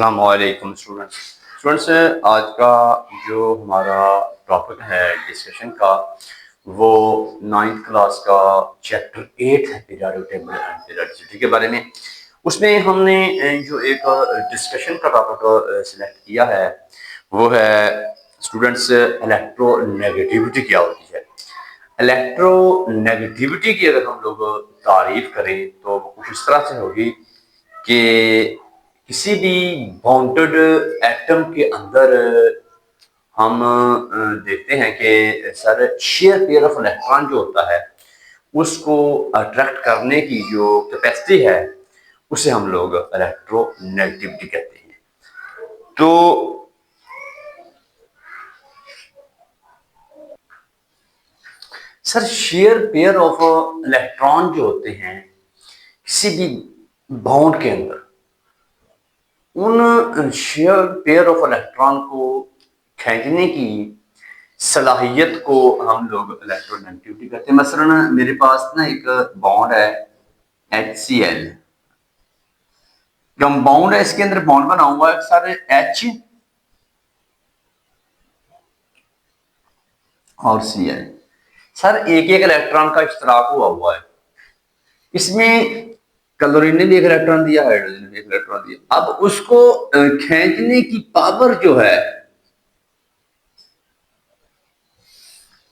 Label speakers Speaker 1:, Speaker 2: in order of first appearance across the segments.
Speaker 1: अस्सलाम वालेकुम स्टूडेंट्स। आज का जो हमारा टॉपिक है डिस्कशन का वो 9th क्लास का चैप्टर 8 है पीरियोडिक टेबल एंड पीरियोडिसिटी के बारे में। उसमें हमने जो एक डिस्कशन का टॉपिक सिलेक्ट किया है वो है स्टूडेंट्स इलेक्ट्रोनेगेटिविटी क्या होती है। इलेक्ट्रोनेगेटिविटी की अगर हम लोग तारीफ करें तो कुछ इस तरह से होगी कि किसी भी बाउंडेड एटम के अंदर हम देखते हैं कि sir share pair of electron जो होता है उसको अट्रैक्ट करने की जो कैपेसिटी है उसे हम लोग इलेक्ट्रोनेगेटिविटी कहते हैं। तो sir share pair of electron जो होते हैं किसी भी बाउंड के अंदर, उन शेयर पेयर ऑफ इलेक्ट्रॉन को खींचने की सलाहियत को हम लोग इलेक्ट्रोनेगेटिविटी कहते हैं। मसलन मेरे पास ना एक बॉन्ड है HCl, जो बॉन्ड है इसके अंदर बॉन्ड बना हुआ है सर H और Cl। सर एक एक इलेक्ट्रॉन का इश्तराक हुआ है, इसमें क्लोरीन ने भी एक इलेक्ट्रॉन दिया, हाइड्रोजन ने भी एक इलेक्ट्रॉन दिया। अब उसको खींचने की पावर जो है,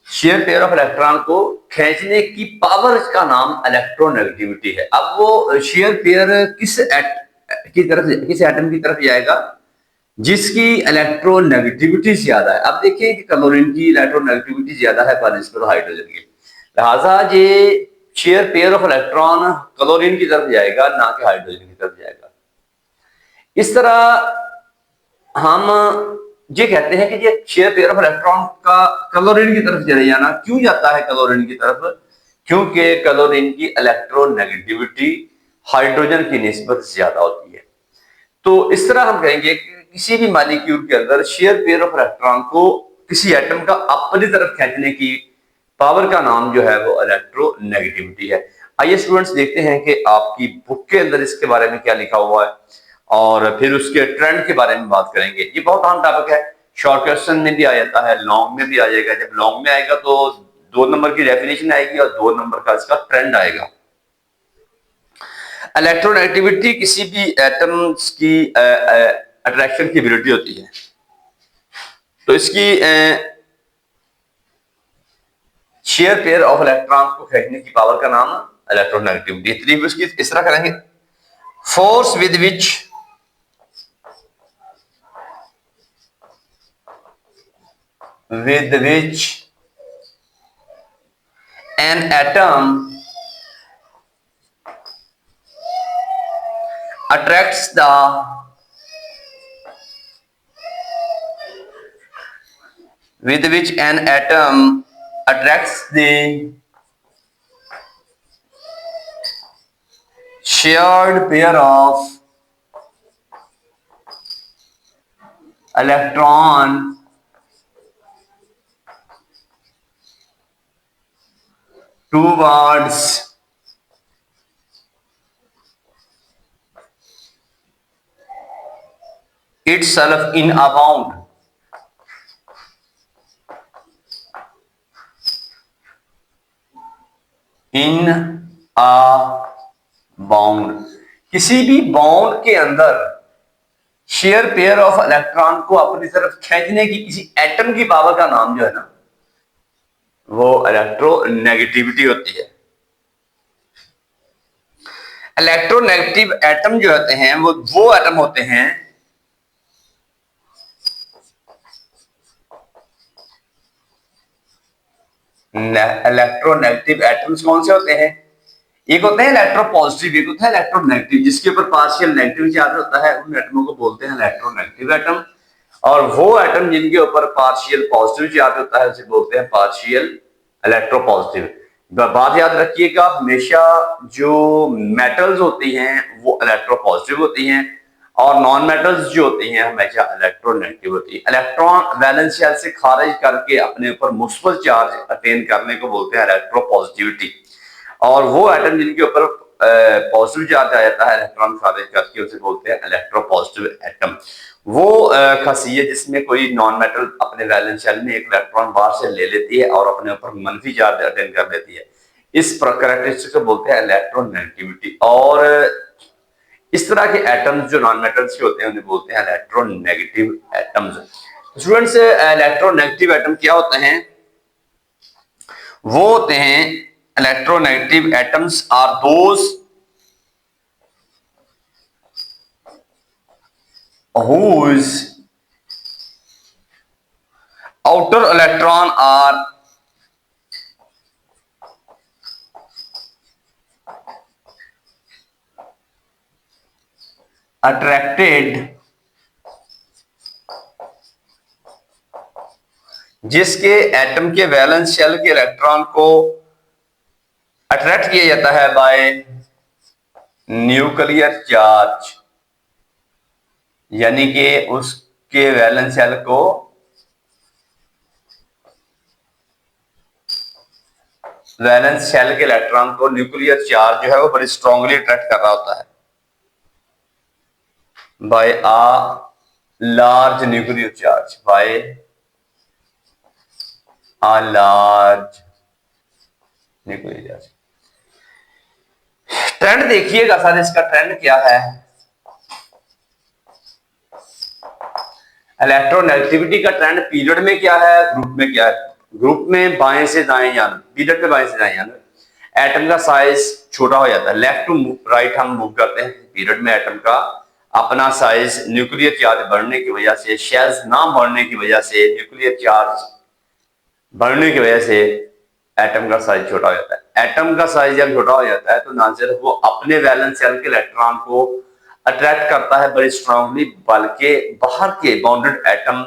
Speaker 1: शेयर पेयर ऑफ इलेक्ट्रॉन को खींचने की पावर का नाम इलेक्ट्रोनेगेटिविटी है। अब वो शेयर पेयर किस एटम की तरफ जाएगा जिसकी इलेक्ट्रोनेगेटिविटी ज्यादा है। अब देखिए कि क्लोरीन की इलेक्ट्रोनेगेटिविटी ज्यादा है बनिस्बत हाइड्रोजन की, लिहाजा ये share pair of electron chlorine की तरफ जाएगा ना कि हाइड्रोजन की तरफ जाएगा। इस तरह हम ये कहते हैं कि ये शेयर पेयर ऑफ इलेक्ट्रॉन का क्लोरीन की तरफ चले जाना क्यों जाता है क्लोरीन की तरफ, क्योंकि क्लोरीन की इलेक्ट्रोनेगेटिविटी हाइड्रोजन की निस्बत ज्यादा होती है। तो इस तरह हम कहेंगे कि किसी भी मॉलिक्यूल के अंदर शेयर पेयर ऑफ इलेक्ट्रॉन को किसी एटम का अपनी तरफ खींचने की पावर का नाम जो है वो इलेक्ट्रोनेगेटिविटी है। आइए स्टूडेंट्स देखते हैं कि आपकी बुक के अंदर इसके बारे में क्या लिखा हुआ है और फिर उसके ट्रेंड के बारे में बात करेंगे। ये बहुत अहम टॉपिक है, शॉर्ट क्वेश्चन में भी आ जाता है, लॉन्ग में भी आ जाएगा। जब लॉन्ग में आएगा तो 2 नंबर की डेफिनेशन आएगी और 2 नंबर का इसका ट्रेंड आएगा। इलेक्ट्रोनेगेटिविटी किसी भी एटम्स की अट्रैक्शन की एबिलिटी होती है। तो इसकी शेयर पेयर ऑफ इलेक्ट्रॉन को खींचने की पावर का नाम इलेक्ट्रोनेगेटिविटी। तरीफ उसकी इस तरह करेंगे, force with which an atom attracts the shared pair of electron towards itself in a bound. किसी भी बाउंड के अंदर शेयर पेयर ऑफ इलेक्ट्रॉन को अपनी तरफ खींचने की किसी एटम की पावर का नाम जो है ना वो इलेक्ट्रोनेगेटिविटी होती है। इलेक्ट्रोनेगेटिव एटम जो होते हैं वो एटम होते हैं इलेक्ट्रोनेगेटिव एटम्स कौन से होते हैं? एक होते हैं इलेक्ट्रोपॉजिटिव, एक होता है इलेक्ट्रोनेगेटिव। जिसके ऊपर पार्शियल नेगेटिव चार्ज होता है उन एटमों को बोलते हैं इलेक्ट्रोनेगेटिव एटम, और वो एटम जिनके ऊपर पार्शियल पॉजिटिव चार्ज होता है उसे बोलते हैं पार्शियल इलेक्ट्रोपॉजिटिव। बात याद रखिएगा, हमेशा जो मेटल्स होती हैं वो इलेक्ट्रोपॉजिटिव होती हैं और नॉन मेटल्स जो होती हैं हमेशा इलेक्ट्रोनेगेटिव होती है। इलेक्ट्रॉन वैलेंस शेल से खारिज करके अपने ऊपर मुस्बत चार्ज अटेन करने को बोलते हैं इलेक्ट्रोपॉजिटिविटी, और वो एटम जिनके ऊपर पॉजिटिव चार्ज आ जाता है इलेक्ट्रॉन खारिज करके, उसे बोलते हैं इलेक्ट्रोपॉजिटिव एटम। वो खासी है जिसमें कोई नॉन मेटल अपने वैलेंस शेल में एक इलेक्ट्रॉन बाहर से ले लेती है और अपने ऊपर मनफी चार्ज अटेंड कर लेती है। इस कैरेक्टरिस्टिक को बोलते हैं इलेक्ट्रोनेगेटिविटी। और इस तरह के एटम्स जो नॉन मेटल्स के होते हैं उन्हें बोलते हैं electronegative atoms. Students, electronegative atom क्या होते हैं? वो होते हैं electronegative atoms are those whose outer electron are attracted, जिसके एटम के वैलेंस शेल के इलेक्ट्रॉन को अट्रैक्ट किया जाता है बाय न्यूक्लियर चार्ज, यानी कि उसके वैलेंस शेल को वैलेंस शेल के इलेक्ट्रॉन को न्यूक्लियर चार्ज जो है वो बड़ी स्ट्रांगली अट्रैक्ट कर रहा होता है by a large nuclear charge, by a large nuclear charge. Trend देखिएगा सर, इसका ट्रेंड क्या है? इलेक्ट्रोनेगेटिविटी का ट्रेंड पीरियड में क्या है, ग्रुप में क्या है? ग्रुप में बाएं से दाएं जाना, पीरियड में बाएं से दाएं जाना। एटम का साइज छोटा हो जाता है, लेफ्ट टू राइट हम मूव करते हैं। पीरियड में एटम का अपना साइज न्यूक्लियर चार्ज बढ़ने की वजह से, शेल्स ना बढ़ने की वजह से, न्यूक्लियर चार्ज बढ़ने की वजह से एटम का साइज छोटा हो जाता है। एटम का साइज जब छोटा हो जाता है तो ना सिर्फ वो अपने वैलेंस शेल के इलेक्ट्रॉन को अट्रैक्ट करता है बड़ी स्ट्रांगली, बल्कि बाहर के बाउंडेड एटम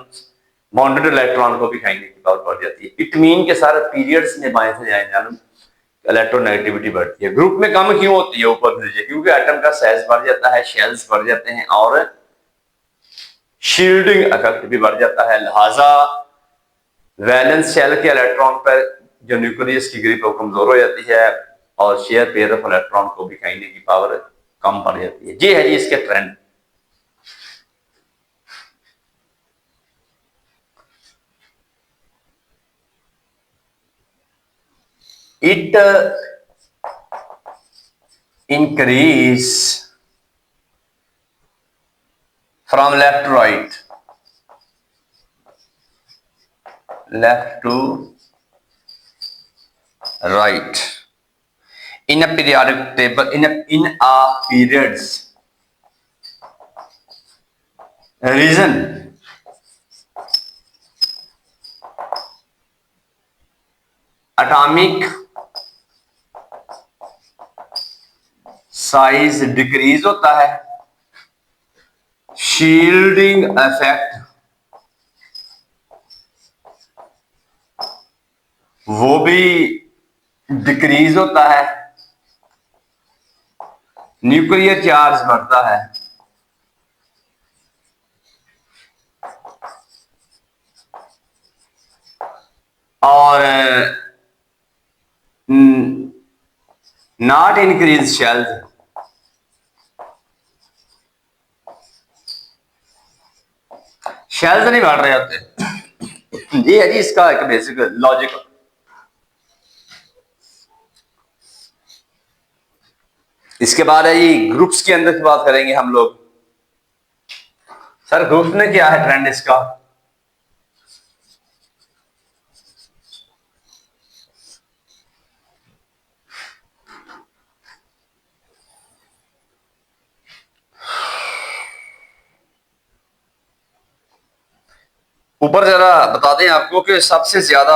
Speaker 1: बाउंडेड इलेक्ट्रॉन को भी खाने की पावर बढ़ जाती है। इट मीन के सारे पीरियड्स में बाएं से जाए इलेक्ट्रोनेगेटिविटी बढ़ती है। ग्रुप में कम क्यों होती है ऊपर नीचे? क्योंकि एटम का साइज बढ़ जाता है, शेल्स बढ़ जाते हैं और शील्डिंग इफेक्ट भी बढ़ जाता है। लिहाजा वैलेंस शेल के इलेक्ट्रॉन पर जो न्यूक्लियस की ग्रिप वो कमजोर हो जाती है और शेयर पेयर ऑफ इलेक्ट्रॉन को भी खाने की पावर कम पड़ जाती है। ये है जी इसके trend. It increase from left to right, left to right in a periodic table, in a periods reason atomic size decrease होता है, शील्डिंग इफेक्ट वो भी डिक्रीज होता है, न्यूक्लियर चार्ज बढ़ता है और नॉट इंक्रीज शेल्स, शेल्स नहीं बढ़ रहे होते। ये है जी इसका एक बेसिक लॉजिक। इसके बाद है जी ग्रुप्स के अंदर की बात करेंगे हम लोग। सर ग्रुप्स में क्या है ट्रेंड इसका? ऊपर जरा बता दें आपको कि सबसे ज्यादा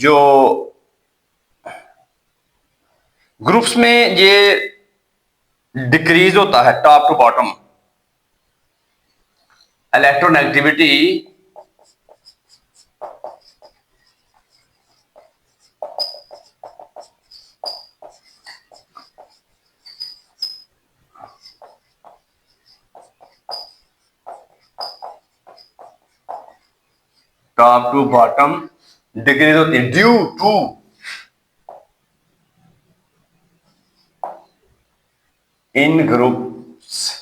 Speaker 1: जो ग्रुप्स में ये डिक्रीज होता है top to bottom, electronegativity top to bottom decrease होती है due to in groups,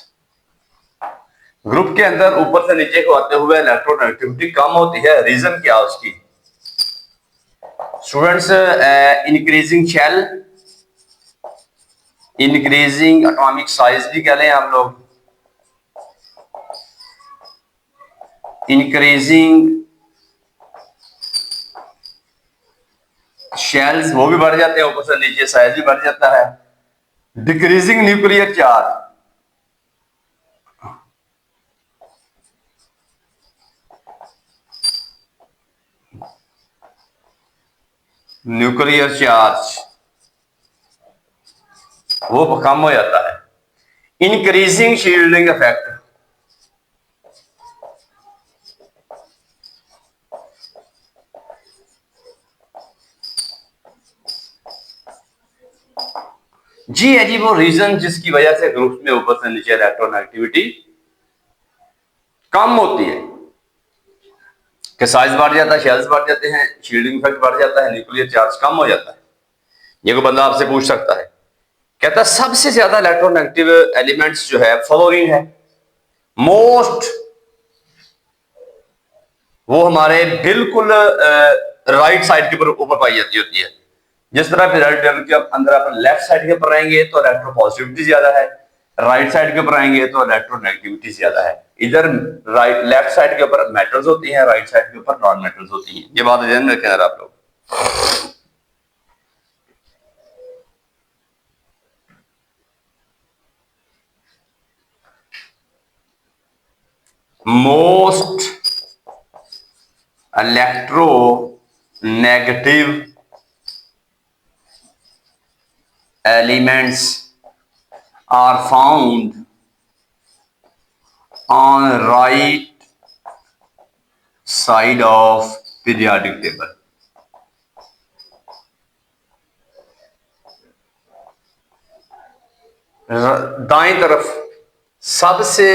Speaker 1: group के अंदर ऊपर से नीचे को आते हुए इलेक्ट्रोनेगेटिविटी कम होती है। रीजन क्या है उसकी? Students, increasing shell, increasing atomic size भी कह लें आप लोग, इंक्रीजिंग शेल्स वो भी बढ़ जाते हैं, ऊपर से नीचे साइज भी बढ़ जाता है। Decreasing nuclear charge, nuclear charge वो कम हो जाता है। इंक्रीजिंग शील्डिंग इफेक्ट, जी है जी, वो रीजन जिसकी वजह से ग्रुप में ऊपर से नीचे इलेक्ट्रोनेगेटिविटी कम होती है कि साइज बढ़ जाता है, शेल्स बढ़ जाते हैं, शील्डिंग इफेक्ट बढ़ जाता है, न्यूक्लियर चार्ज कम हो जाता है। ये कोई बंदा आपसे पूछ सकता है, कहता है सबसे ज्यादा इलेक्ट्रोनेगेटिव एलिमेंट्स जो है फ्लोरीन है, मोस्ट, वो हमारे बिल्कुल राइट साइड के ऊपर पाई जाती होती है। जिस तरह पीरियोडिक टेबल के अंदर अपन लेफ्ट साइड के ऊपर रहेंगे तो इलेक्ट्रोपॉजिटिविटी ज्यादा है, राइट साइड के ऊपर आएंगे तो इलेक्ट्रोनेगेटिविटी ज्यादा है। इधर राइट लेफ्ट साइड के ऊपर मेटल्स होती हैं, राइट साइड के ऊपर नॉन मेटल्स होती हैं। ये बात ध्यान रखें आप लोग। Most electronegative elements are found on right side of periodic table. दाएं तरफ सबसे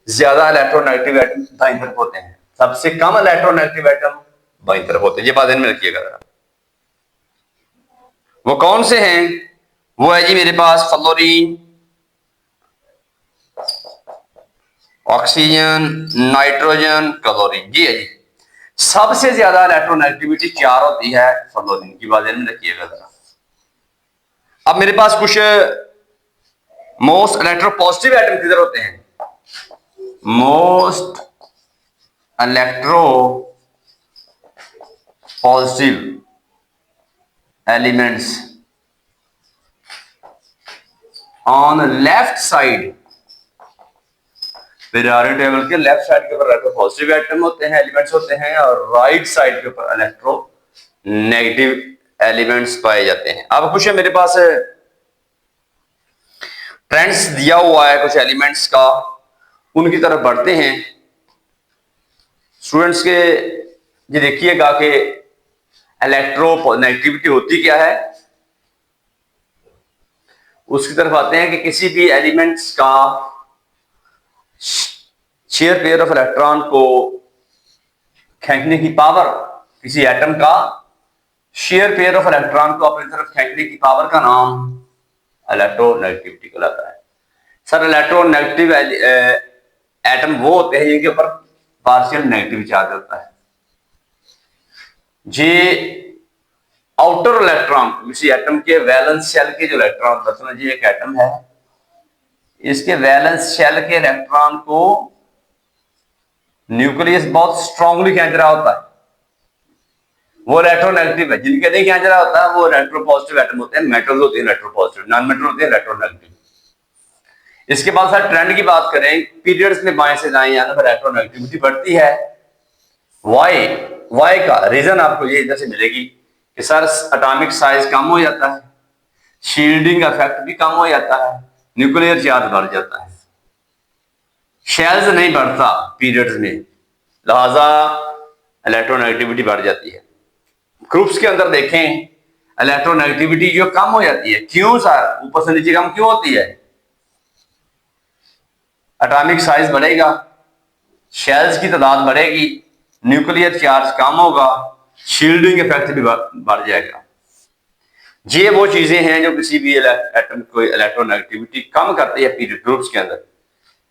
Speaker 1: ज्यादा इलेक्ट्रोनेगेटिव एटम दाएं तरफ होते हैं, सबसे कम इलेक्ट्रोनेगेटिव एटम बाईं तरफ होते हैं। ये बात ध्यान में रखिएगा जरा। वो कौन से हैं? वो है जी मेरे पास फ्लोरीन, ऑक्सीजन, नाइट्रोजन, क्लोरीन। जी है जी, सबसे ज्यादा इलेक्ट्रोनेगेटिविटी 4 होती है फ्लोरीन की। बात ध्यान में रखिएगा जरा। अब मेरे पास कुछ मोस्ट इलेक्ट्रोपॉजिटिव एटम किधर होते हैं? Most electro positive elements on left side, periodic table के लेफ्ट साइड के ऊपर इलेक्ट्रोपॉजिटिव एटम होते हैं, एलिमेंट्स होते हैं, और राइट साइड के ऊपर इलेक्ट्रो नेगेटिव एलिमेंट्स पाए जाते हैं। अब कुछ है मेरे पास ट्रेंड्स दिया हुआ है कुछ एलिमेंट्स का, उनकी तरफ बढ़ते हैं स्टूडेंट्स के। ये देखिएगा कि इलेक्ट्रोनेगेटिविटी होती क्या है, उसकी तरफ आते हैं कि किसी भी एलिमेंट्स का शेयर पेयर ऑफ इलेक्ट्रॉन को खींचने की पावर, किसी एटम का शेयर पेयर ऑफ इलेक्ट्रॉन को अपनी तरफ खींचने की पावर का नाम इलेक्ट्रोनेगेटिविटी कहलाता है। सर इलेक्ट्रोनेगेटिव एटम वो होते हैं जिनके ऊपर पार्शियल नेगेटिव चार्ज होता है। जे आउटर इलेक्ट्रॉन किसी एटम के वैलेंस शेल के जो इलेक्ट्रॉन होता है, जी एक एटम है, इसके वैलेंस शेल के इलेक्ट्रॉन को न्यूक्लियस बहुत स्ट्रांगली खींच रहा होता है, वो इलेक्ट्रोनेगेटिव है। जिनके नहीं खींच रहा होता है वो इलेक्ट्रोपॉजिटिव एटम होते हैं, मेटल्स होते हैं इलेक्ट्रोपॉजिटिव, नॉन मेटल होते हैं इलेक्ट्रोनेगेटिव। इसके बाद सर ट्रेंड की बात करें, पीरियड्स में बाएं से दाएं जाने पर इलेक्ट्रोनेगेटिविटी बढ़ती है। वाई का रीजन आपको ये इधर से मिलेगी कि सर एटॉमिक साइज कम हो जाता है, शील्डिंग इफेक्ट भी कम हो जाता है, न्यूक्लियर चार्ज बढ़ जाता है, शेल्स नहीं बढ़ता पीरियड्स में, लिहाजा इलेक्ट्रोनेगेटिविटी बढ़ जाती है। ग्रुप्स के अंदर देखें इलेक्ट्रोनेगेटिविटी जो कम हो जाती है, क्यों सर? ऊपर से नीचे कम क्यों होती है? एटॉमिक साइज बढ़ेगा, शेल्स की तादाद बढ़ेगी, न्यूक्लियर चार्ज कम होगा, शील्डिंग इफेक्ट भी बढ़ जाएगा। ये वो चीजें हैं जो किसी भी एटम को इलेक्ट्रोनेगेटिविटी कम करती है पीरियड ग्रुप्स के अंदर।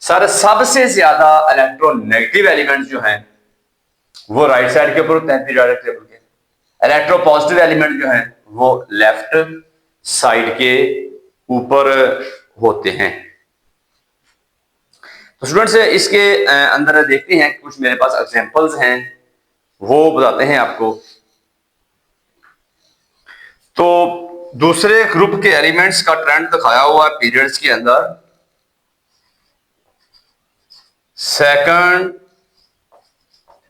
Speaker 1: सर सबसे ज्यादा इलेक्ट्रोनेगेटिव एलिमेंट्स जो हैं वो राइट साइड के ऊपर होते हैं पीरियोडिक टेबल के। इलेक्ट्रोपॉजिटिव एलिमेंट जो हैं वो लेफ्ट साइड के ऊपर होते हैं। तो स्टूडेंट्स इसके अंदर देखते हैं, कुछ मेरे पास एग्जांपल्स हैं वो बताते हैं आपको। तो दूसरे ग्रुप के एलिमेंट्स का ट्रेंड दिखाया हुआ है पीरियड्स के अंदर। सेकंड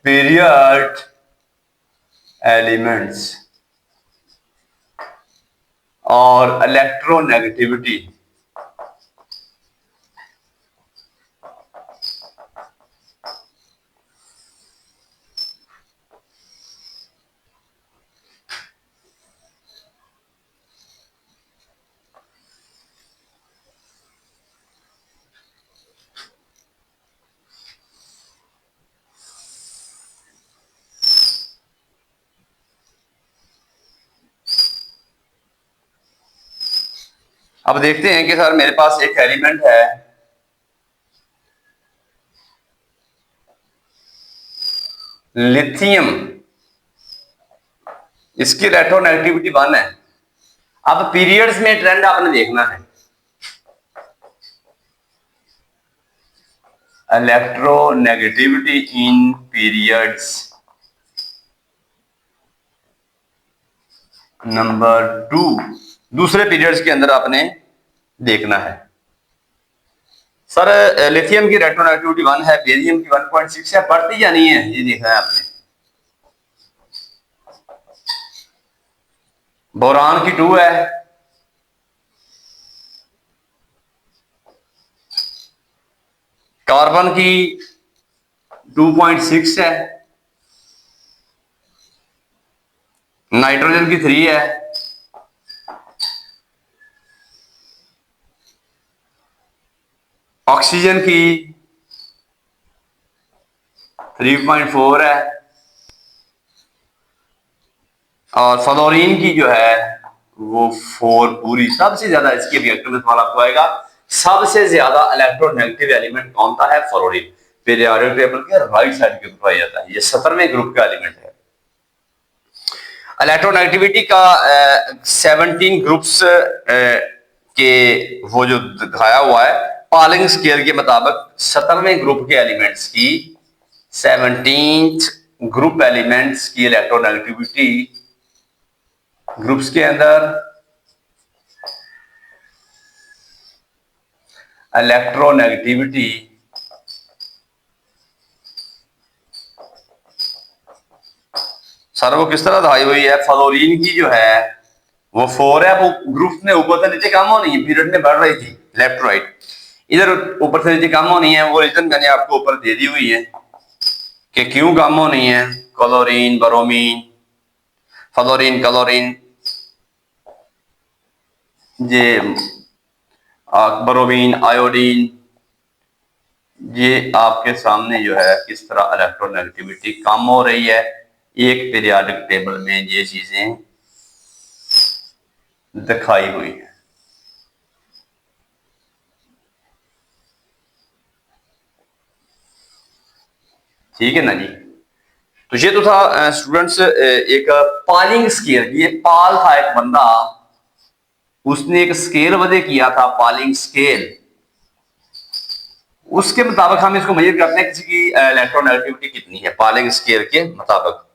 Speaker 1: पीरियड एलिमेंट्स और इलेक्ट्रोनेगेटिविटी। अब देखते हैं कि सर मेरे पास एक एलिमेंट है लिथियम, इसकी इलेक्ट्रोनेगेटिविटी 1 है। अब पीरियड्स में ट्रेंड आपने देखना है, इलेक्ट्रोनेगेटिविटी इन पीरियड्स नंबर 2, दूसरे पीरियड्स के अंदर आपने देखना है। सर लिथियम की इलेक्ट्रोनेगेटिविटी 1 है, बेरियम की 1.6 है, बढ़ती या नहीं है ये देखना है आपने। बोरान की 2 है, कार्बन की 2.6 है, नाइट्रोजन की 3 है, ऑक्सीजन की 3.4 है और फ्लोरीन की जो है वो 4 पूरी। सबसे ज्यादा इसके रिएक्टर में सवाल आपको आएगा, सबसे ज्यादा इलेक्ट्रोनेगेटिव एलिमेंट कौन सा है? फ्लोरीन। पीरियोडिक टेबल के राइट साइड के ऊपर पाया जाता है, ये 17वें ग्रुप का एलिमेंट है। इलेक्ट्रोनेगेटिविटी का 17 ग्रुप्स के वो जो दिखाया हुआ है पॉलिंग स्केल के मुताबिक 17वें ग्रुप के एलिमेंट्स की 17th ग्रुप एलिमेंट्स की इलेक्ट्रोनेगेटिविटी ग्रुप्स के अंदर इलेक्ट्रोनेगेटिविटी सर वो किस तरह दिखाई हुई है? फ्लोरीन की जो है वो 4 है, वो ग्रुप में ऊपर से नीचे कम होनी है, पीरियड में बढ़ रही थी लेफ्ट राइट, इधर ऊपर से नीचे कम होनी है। वो रीजन मैंने आपको ऊपर दे दी हुई है कि क्यों कम होनी है। क्लोरीन, ब्रोमीन, फ्लोरीन, क्लोरीन, ये ब्रोमीन, आयोडीन, ये आपके सामने जो है किस तरह इलेक्ट्रोनेगेटिविटी कम हो रही है। एक पीरियोडिक टेबल में ये चीजें दिखाई हुई है। ठीक है ना जी। तो ये तो था स्टूडेंट्स एक पॉलिंग स्केल। ये पॉल था एक बंदा, उसने एक स्केल वजह किया था, पॉलिंग स्केल। उसके मुताबिक हम इसको मेजर करते हैं किसी की इलेक्ट्रोनेगेटिविटी कितनी है पॉलिंग स्केल के मुताबिक।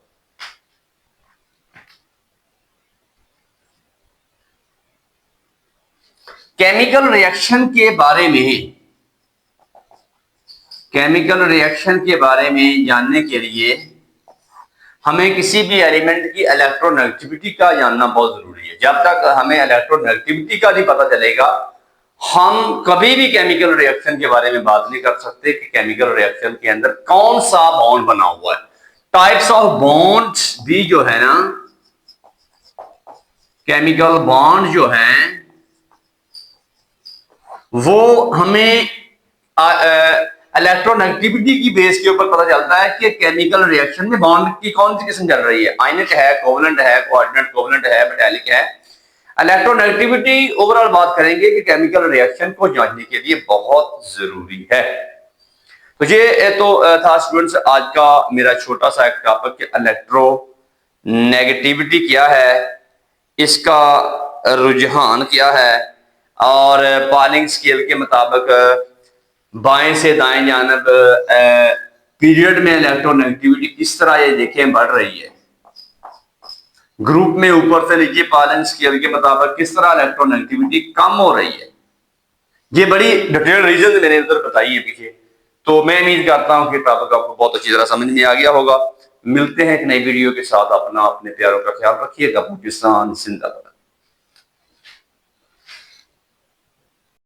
Speaker 1: केमिकल रिएक्शन के बारे में, केमिकल रिएक्शन के बारे में जानने के लिए हमें किसी भी एलिमेंट की इलेक्ट्रोनेगेटिविटी का जानना बहुत जरूरी है। जब तक हमें इलेक्ट्रोनेगेटिविटी का नहीं पता चलेगा हम कभी भी केमिकल रिएक्शन के बारे में बात नहीं कर सकते कि केमिकल रिएक्शन के अंदर कौन सा बॉन्ड बना हुआ है। टाइप्स ऑफ बॉन्ड्स भी जो है ना, केमिकल बॉन्ड जो हैं वो हमें इलेक्ट्रोनेगेटिविटी की बेस के ऊपर पता चलता है कि केमिकल रिएक्शन में बॉन्ड की कौन सी किस्म चल रही है। आयनिक है, कोवलेंट है, कोऑर्डिनेट कोवलेंट है, मेटालिक है। इलेक्ट्रोनेगेटिविटी ओवरऑल बात करेंगे कि केमिकल रिएक्शन को जांचने के लिए बहुत जरूरी है। तो ये तो था स्टूडेंट्स आज का मेरा छोटा सा एक टॉपिक, इलेक्ट्रो नेगेटिविटी क्या है, इसका रुझान क्या है, और पॉलिंग स्केल के मुताबिक बाएं से दाएं जानब पीरियड में इलेक्ट्रोनेगेटिविटी किस तरह ये देखें बढ़ रही है, ग्रुप में ऊपर से नीचे पॉलिंग स्केल के मुताबिक किस तरह इलेक्ट्रोनेगेटिविटी कम हो रही है। ये बड़ी डिटेल रीजन मैंने उधर बताई है पीछे। तो मैं उम्मीद करता हूं कि टॉपिक आपको बहुत अच्छी तरह समझ में आ गया होगा। मिलते हैं एक नई वीडियो के साथ। अपना अपने प्यारों का ख्याल रखिएगा। पाकिस्तान जिंदाबाद।